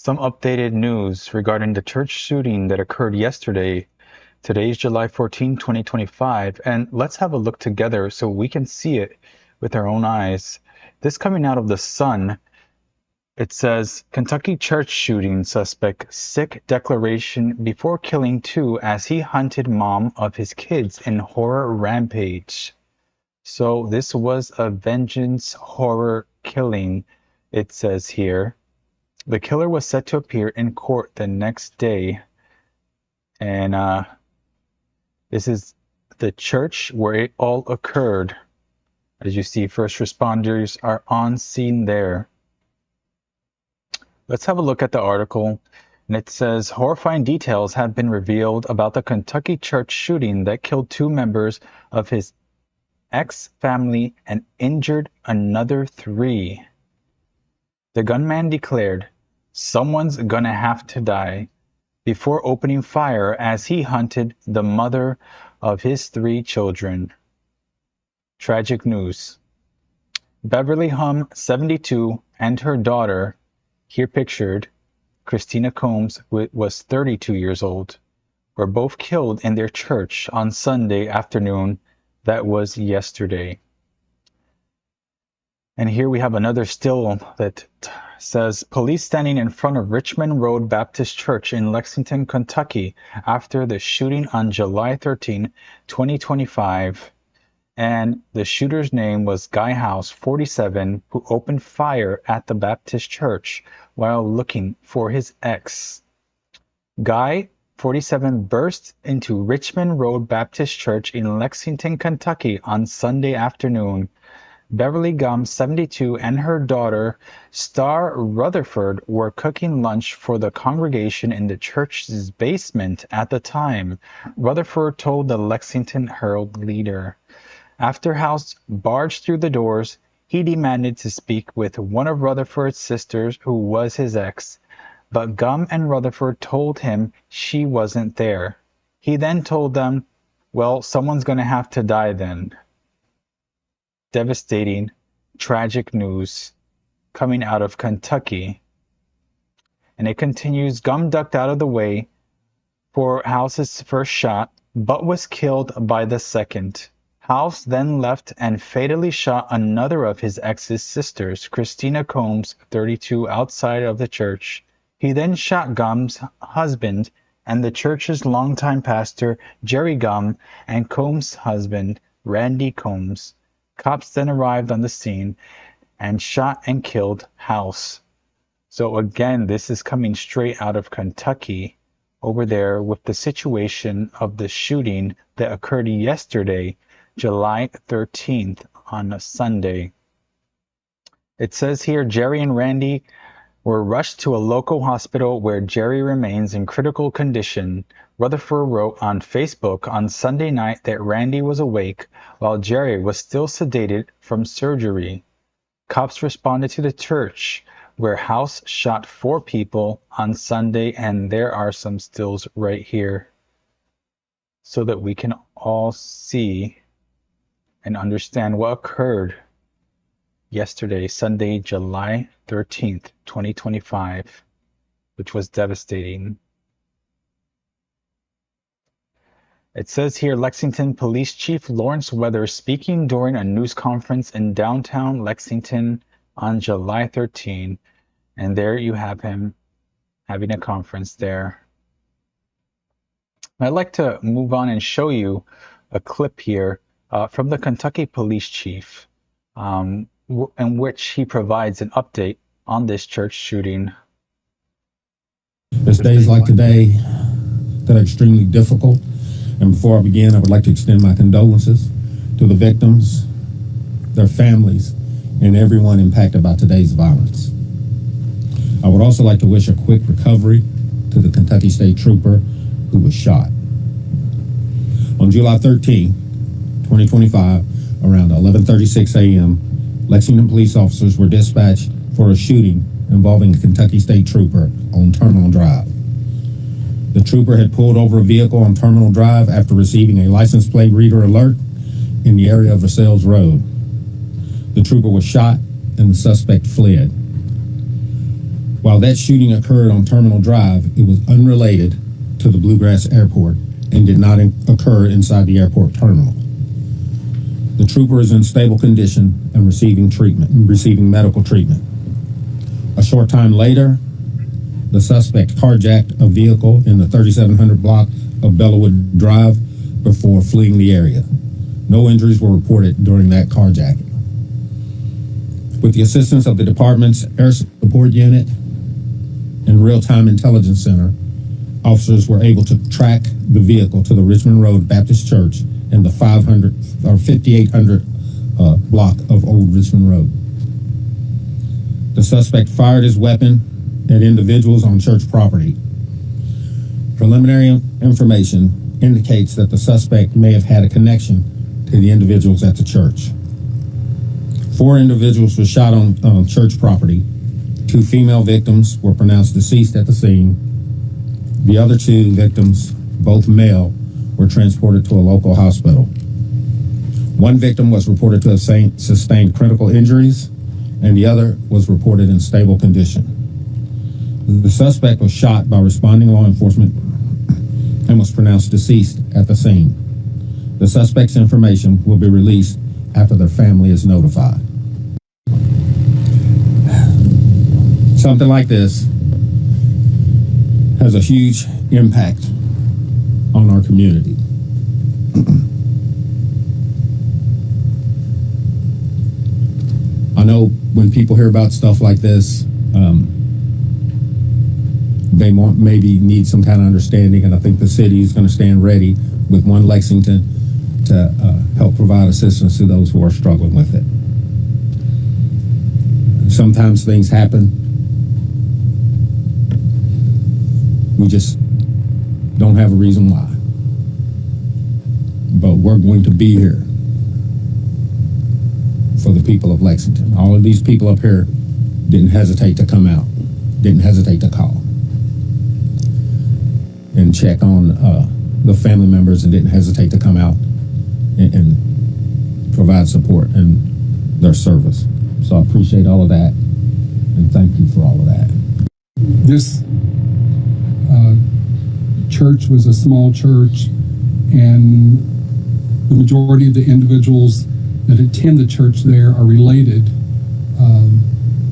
Some updated news regarding the church shooting that occurred yesterday. Today's July 14, 2025, and let's have a look together so we can see it with our own eyes. This coming out of the Sun, it says, Kentucky church shooting suspect sick declaration before killing two as he hunted mom of his kids in horror rampage. So this was a vengeance horror killing, it says here. The killer was set to appear in court the next day, and this is the church where it all occurred. As you see, first responders are on scene there. Let's have a look at the article, and it says, horrifying details have been revealed about the Kentucky church shooting that killed two members of his ex-family and injured another three. The gunman declared, "Someone's gonna have to die," before opening fire as he hunted the mother of his three children. Tragic news. Beverly Hum, 72, and her daughter, here pictured, Christina Combs, who was 32 years old, were both killed in their church on Sunday afternoon. That was yesterday. And here we have another still that says, police standing in front of Richmond Road Baptist Church in Lexington, Kentucky, after the shooting on July 13, 2025. And the shooter's name was Guy House, 47, who opened fire at the Baptist Church while looking for his ex. Guy, 47, burst into Richmond Road Baptist Church in Lexington, Kentucky on Sunday afternoon. Beverly Gum, 72, and her daughter, Star Rutherford, were cooking lunch for the congregation in the church's basement at the time, Rutherford told the Lexington Herald-Leader. After House barged through the doors, he demanded to speak with one of Rutherford's sisters, who was his ex, but Gum and Rutherford told him she wasn't there. He then told them, "Well, someone's gonna have to die then." Devastating, tragic news coming out of Kentucky. And it continues, Gum ducked out of the way for House's first shot, but was killed by the second. House then left and fatally shot another of his ex's sisters, Christina Combs, 32, outside of the church. He then shot Gum's husband and the church's longtime pastor, Jerry Gum, and Combs' husband, Randy Combs. Cops then arrived on the scene and shot and killed House. So again, this is coming straight out of Kentucky over there with the situation of the shooting that occurred yesterday, July 13th, on a Sunday. It says here, Jerry and Randy were rushed to a local hospital where Jerry remains in critical condition. Rutherford wrote on Facebook on Sunday night that Randy was awake while Jerry was still sedated from surgery. Cops responded to the church where House shot 4 people on Sunday, and there are some stills right here so that we can all see and understand what occurred yesterday, Sunday, July 13th, 2025, which was devastating. It says here, Lexington Police Chief Lawrence Weathers speaking during a news conference in downtown Lexington on July 13. And there you have him having a conference there. I'd like to move on and show you a clip here from the Kentucky Police Chief, in which he provides an update on this church shooting. There's days like today that are extremely difficult. And before I begin, I would like to extend my condolences to the victims, their families, and everyone impacted by today's violence. I would also like to wish a quick recovery to the Kentucky State Trooper who was shot. On July 13, 2025, around 11:36 a.m., Lexington police officers were dispatched for a shooting involving a Kentucky State Trooper on Terminal Drive. The trooper had pulled over a vehicle on Terminal Drive after receiving a license plate reader alert in the area of Versailles Road. The trooper was shot and the suspect fled. While that shooting occurred on Terminal Drive, it was unrelated to the Bluegrass Airport and did not occur inside the airport terminal. The trooper is in stable condition and receiving medical treatment. A short time later, the suspect carjacked a vehicle in the 3700 block of Bellawood Drive before fleeing the area. No injuries were reported during that carjacking. With the assistance of the department's Air Support Unit and Real-Time Intelligence Center, officers were able to track the vehicle to the Richmond Road Baptist Church in the 5800 block of Old Richmond Road. The suspect fired his weapon at individuals on church property. Preliminary information indicates that the suspect may have had a connection to the individuals at the church. 4 individuals were shot on church property. 2 female victims were pronounced deceased at the scene. The other 2 victims, both male, were transported to a local hospital. 1 victim was reported to have sustained critical injuries, and the other was reported in stable condition. The suspect was shot by responding law enforcement and was pronounced deceased at the scene. The suspect's information will be released after their family is notified. Something like this has a huge impact on our community. I know when people hear about stuff like this, they maybe need some kind of understanding, and I think the city is going to stand ready with One Lexington to help provide assistance to those who are struggling with it. Sometimes things happen. We just don't have a reason why. But we're going to be here for the people of Lexington. All of these people up here didn't hesitate to come out, didn't hesitate to call and check on the family members, and didn't hesitate to come out and provide support and their service. So I appreciate all of that, and thank you for all of that. This church was a small church, and the majority of the individuals that attend the church there are related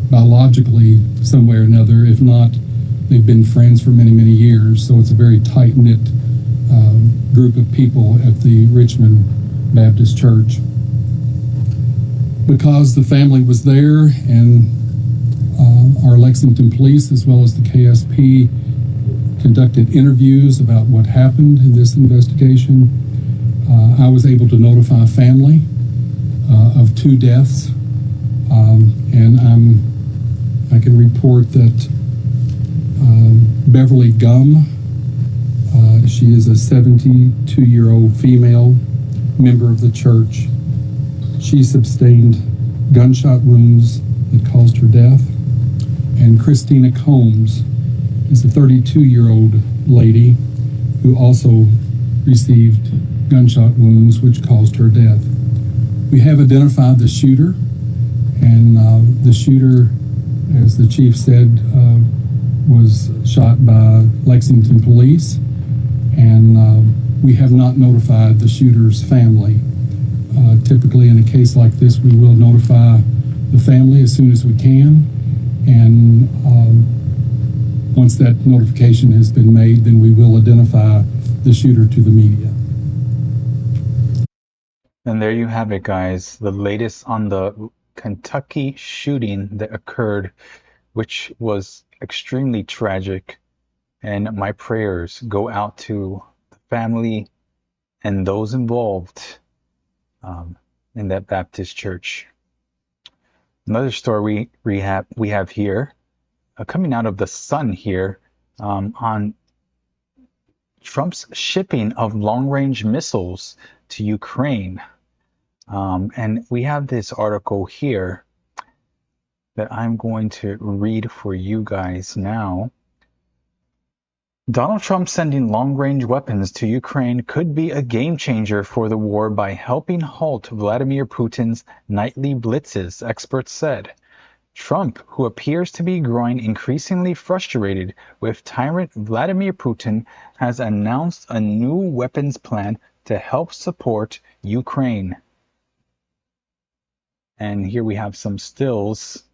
biologically some way or another. If not, they've been friends for many, many years. So it's a very tight-knit group of people at the Richmond Baptist Church. Because the family was there, and our Lexington Police as well as the KSP conducted interviews about what happened in this investigation, I was able to notify family of 2 deaths, and I can report that Beverly Gum, she is a 72-year-old female member of the church. She sustained gunshot wounds that caused her death. And Christina Combs is a 32-year-old lady who also received gunshot wounds which caused her death. We have identified the shooter, and the shooter, as the chief said, was shot by Lexington Police, and we have not notified the shooter's family. Typically in a case like this, we will notify the family as soon as we can, and once that notification has been made, then we will identify the shooter to the media. And there you have it, guys. The latest on the Kentucky shooting that occurred, which was extremely tragic. And my prayers go out to the family and those involved in that Baptist church. Another story we have here, coming out of the Sun here, on Trump's shipping of long-range missiles to Ukraine. And we have this article here that I'm going to read for you guys now. Donald Trump sending long-range weapons to Ukraine could be a game changer for the war by helping halt Vladimir Putin's nightly blitzes, experts said. Trump, who appears to be growing increasingly frustrated with tyrant Vladimir Putin, has announced a new weapons plan to help support Ukraine. And here we have some stills,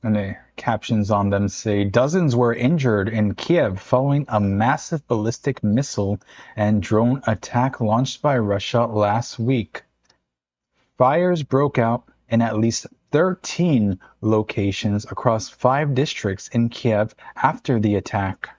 and the captions on them say, dozens were injured in Kiev following a massive ballistic missile and drone attack launched by Russia last week. Fires broke out in at least 13 locations across 5 districts in Kiev after the attack.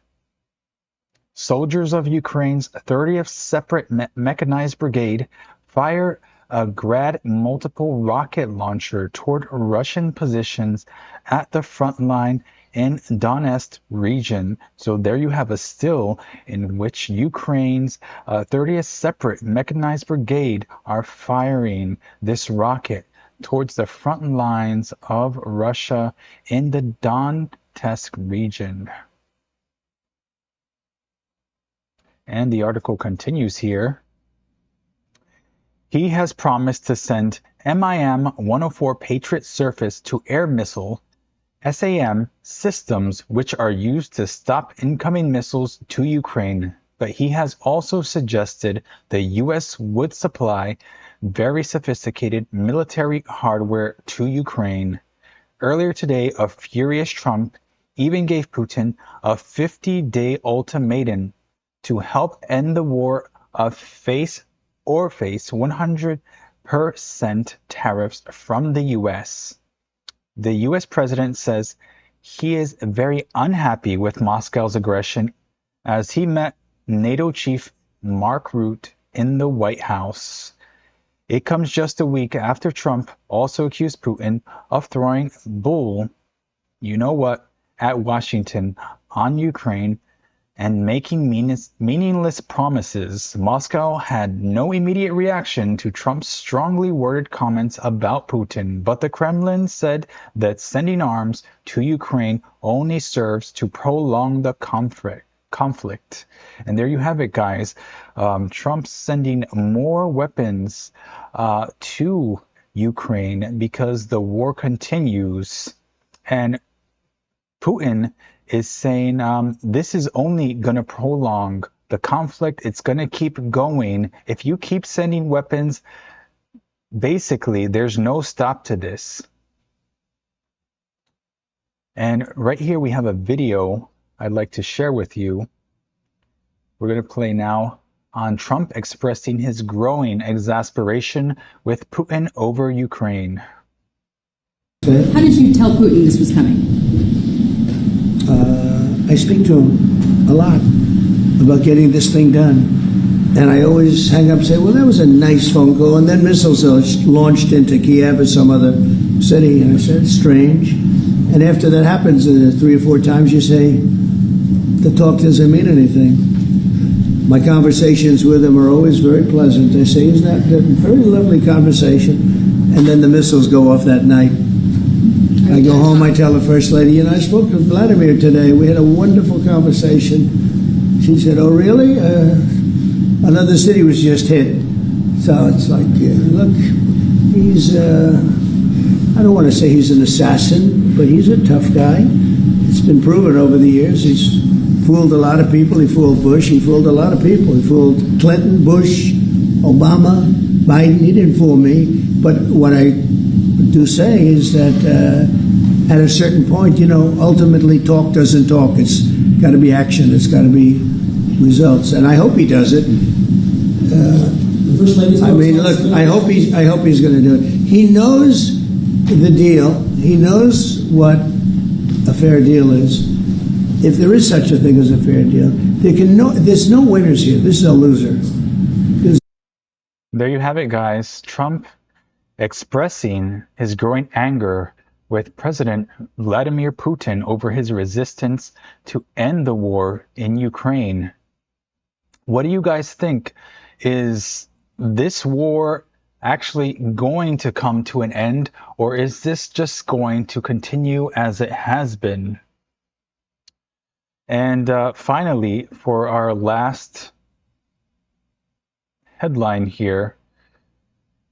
Soldiers of Ukraine's 30th Separate Mechanized Brigade fired a Grad multiple rocket launcher toward Russian positions at the front line in Donetsk region. So there you have a still in which Ukraine's 30th Separate Mechanized Brigade are firing this rocket towards the front lines of Russia in the Donetsk region. And the article continues here. He has promised to send MIM-104 Patriot surface-to-air missile SAM systems which are used to stop incoming missiles to Ukraine, but he has also suggested the U.S. would supply very sophisticated military hardware to Ukraine. Earlier today, a furious Trump even gave Putin a 50-day ultimatum to help end the war of face 100% tariffs from the U.S. The U.S. president says he is very unhappy with Moscow's aggression as he met NATO chief Mark Rutte in the White House. It comes just a week after Trump also accused Putin of throwing bull, you know what, at Washington on Ukraine and making meaningless promises. Moscow had no immediate reaction to Trump's strongly worded comments about Putin, but the Kremlin said that sending arms to Ukraine only serves to prolong the conflict. And there you have it, guys. Trump sending more weapons to Ukraine because the war continues. And Putin is saying this is only going to prolong the conflict. It's going to keep going. If you keep sending weapons, basically, there's no stop to this. And right here we have a video I'd like to share with you. We're going to play now on Trump expressing his growing exasperation with Putin over Ukraine. How did you tell Putin this was coming? I speak to him a lot about getting this thing done. And I always hang up and say, well, that was a nice phone call. And then missiles are launched into Kiev or some other city. And I said, strange. And after that happens 3 or 4 times, you say, the talk doesn't mean anything. My conversations with him are always very pleasant. I say, isn't that a very lovely conversation? And then the missiles go off that night. I go home, I tell the First Lady, I spoke to Vladimir today. We had a wonderful conversation. She said, oh, really? Another city was just hit. So it's like, look, he's, I don't want to say he's an assassin, but he's a tough guy. It's been proven over the years. He's fooled a lot of people. He fooled Bush. He fooled a lot of people. He fooled Clinton, Bush, Obama, Biden. He didn't fool me. But what I do say is that at a certain point, ultimately talk doesn't talk. It's got to be action. It's got to be results. And I hope he does it. I mean, look, I hope he's going to do it. He knows the deal. He knows what a fair deal is. If there is such a thing as a fair deal, there's no winners here. This is a loser. There you have it, guys. Trump expressing his growing anger with President Vladimir Putin over his resistance to end the war in Ukraine. What do you guys think? Is this war actually going to come to an end, or is this just going to continue as it has been? And finally, for our last headline here,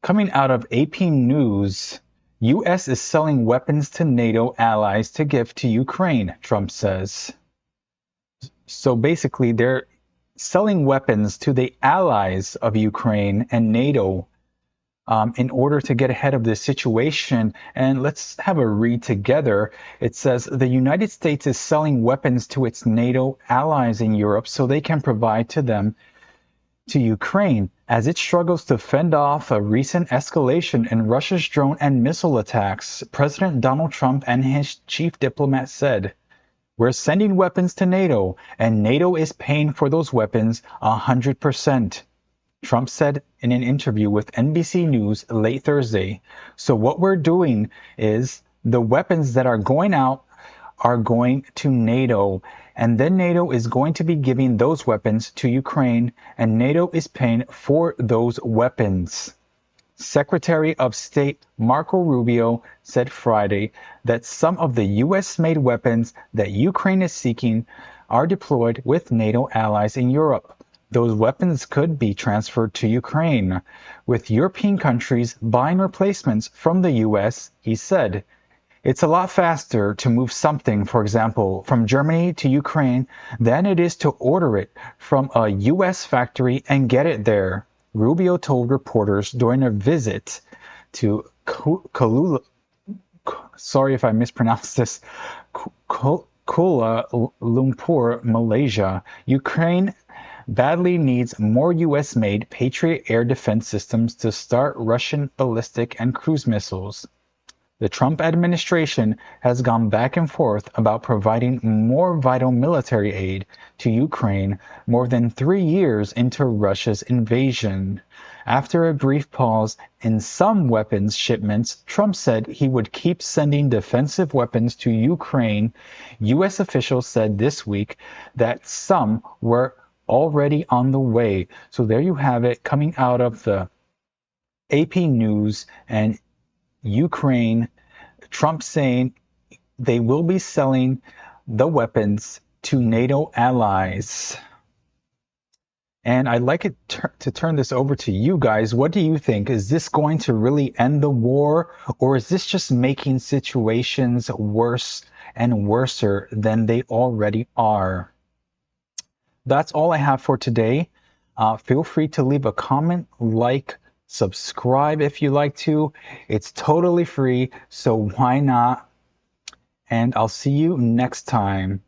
coming out of AP News, U.S. is selling weapons to NATO allies to give to Ukraine, Trump says. So basically, they're selling weapons to the allies of Ukraine and NATO in order to get ahead of this situation. And let's have a read together. It says the United States is selling weapons to its NATO allies in Europe so they can provide to them to Ukraine as it struggles to fend off a recent escalation in Russia's drone and missile attacks. President Donald Trump and his chief diplomat said, "We're sending weapons to NATO, and NATO is paying for those weapons 100%. Trump said in an interview with NBC News late Thursday. So what we're doing is the weapons that are going out are going to NATO, and then NATO is going to be giving those weapons to Ukraine, and NATO is paying for those weapons." Secretary of State Marco Rubio said Friday that some of the U.S.-made weapons that Ukraine is seeking are deployed with NATO allies in Europe. Those weapons could be transferred to Ukraine, with European countries buying replacements from the U.S., he said. It's a lot faster to move something, for example, from Germany to Ukraine than it is to order it from a U.S. factory and get it there, Rubio told reporters during a visit to Kuala Lumpur, Malaysia. Ukraine badly needs more U.S.-made Patriot air defense systems to start Russian ballistic and cruise missiles. The Trump administration has gone back and forth about providing more vital military aid to Ukraine more than 3 years into Russia's invasion. After a brief pause in some weapons shipments, Trump said he would keep sending defensive weapons to Ukraine. U.S. officials said this week that some were already on the way. So there you have it, coming out of the AP News and Ukraine, Trump saying they will be selling the weapons to NATO allies. And I'd like it to turn this over to you guys. What do you think? Is this going to really end the war, or is this just making situations worse and worser than they already are? That's all I have for today. Feel free to leave a comment, like, subscribe if you like to. It's totally free, so why not? And I'll see you next time.